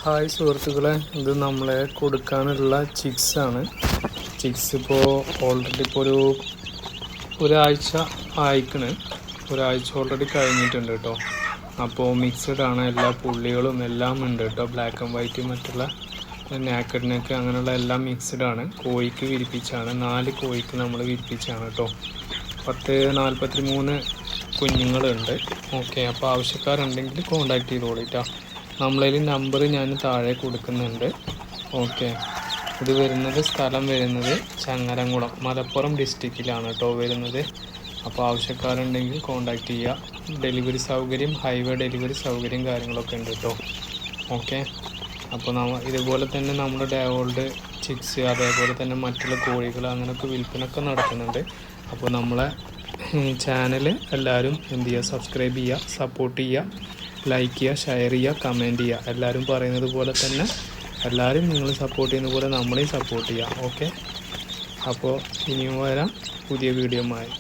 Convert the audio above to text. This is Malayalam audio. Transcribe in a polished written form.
ഹായ് സുഹൃത്തുക്കളെ, ഇത് നമ്മളെ കൊടുക്കാനുള്ള ചിക്സ് ആണ്. ചിക്സ് ഇപ്പോൾ ഓൾറെഡി ഇപ്പോൾ ഒരാഴ്ച ആയിക്കണ്. ഒരാഴ്ച ഓൾറെഡി കഴിഞ്ഞിട്ടുണ്ട് കേട്ടോ. അപ്പോൾ മിക്സഡ് ആണ്, എല്ലാ പുള്ളികളും എല്ലാം ഉണ്ട് കേട്ടോ. ബ്ലാക്ക് ആൻഡ് വൈറ്റ്, മറ്റുള്ള നാക്കഡ് നെക്ക് അങ്ങനെയുള്ള എല്ലാം മിക്സഡ് ആണ്. കോഴിക്ക് വിരിപ്പിച്ചാണ്, 4 കോഴിക്ക് നമ്മൾ വിരിപ്പിച്ചാണ് കേട്ടോ. 43 കുഞ്ഞുങ്ങളുണ്ട്. ഓക്കെ, അപ്പോൾ ആവശ്യക്കാരുണ്ടെങ്കിൽ കോണ്ടാക്ട് ചെയ്തോളിട്ടോ. നമ്മളതിൽ നമ്പർ ഞാൻ താഴെ കൊടുക്കുന്നുണ്ട്. ഓക്കെ, ഇത് വരുന്നത് സ്ഥലം വരുന്നത് ചങ്ങരംകുളം, മലപ്പുറം ഡിസ്ട്രിക്റ്റിലാണ് കേട്ടോ വരുന്നത്. അപ്പോൾ ആവശ്യക്കാരുണ്ടെങ്കിൽ കോണ്ടാക്ട് ചെയ്യുക. ഡെലിവറി സൗകര്യം, ഹൈവേ ഡെലിവറി സൗകര്യം കാര്യങ്ങളൊക്കെ ഉണ്ട് കേട്ടോ. ഓക്കെ, അപ്പോൾ ഇതുപോലെ തന്നെ നമ്മുടെ ഡേവോൾഡ് ചിക്സ്, അതേപോലെ തന്നെ മറ്റുള്ള കോഴികൾ അങ്ങനെയൊക്കെ വിൽപ്പനയൊക്കെ നടക്കുന്നുണ്ട്. അപ്പോൾ നമ്മളെ ചാനൽ എല്ലാവരും എന്ത് ചെയ്യുക, സബ്സ്ക്രൈബ് ചെയ്യുക, സപ്പോർട്ട് ചെയ്യുക, ലൈക്ക് ചെയ്യുക, ഷെയർ ചെയ്യുക, കമൻറ്റ് ചെയ്യുക. എല്ലാവരും പറയുന്നത് പോലെ തന്നെ എല്ലാവരും നിങ്ങൾ സപ്പോർട്ട് ചെയ്യുന്ന പോലെ നമ്മളെയും സപ്പോർട്ട് ചെയ്യുക. ഓക്കെ, അപ്പോൾ ഇനിയും വരാം പുതിയ വീഡിയോയുമായി.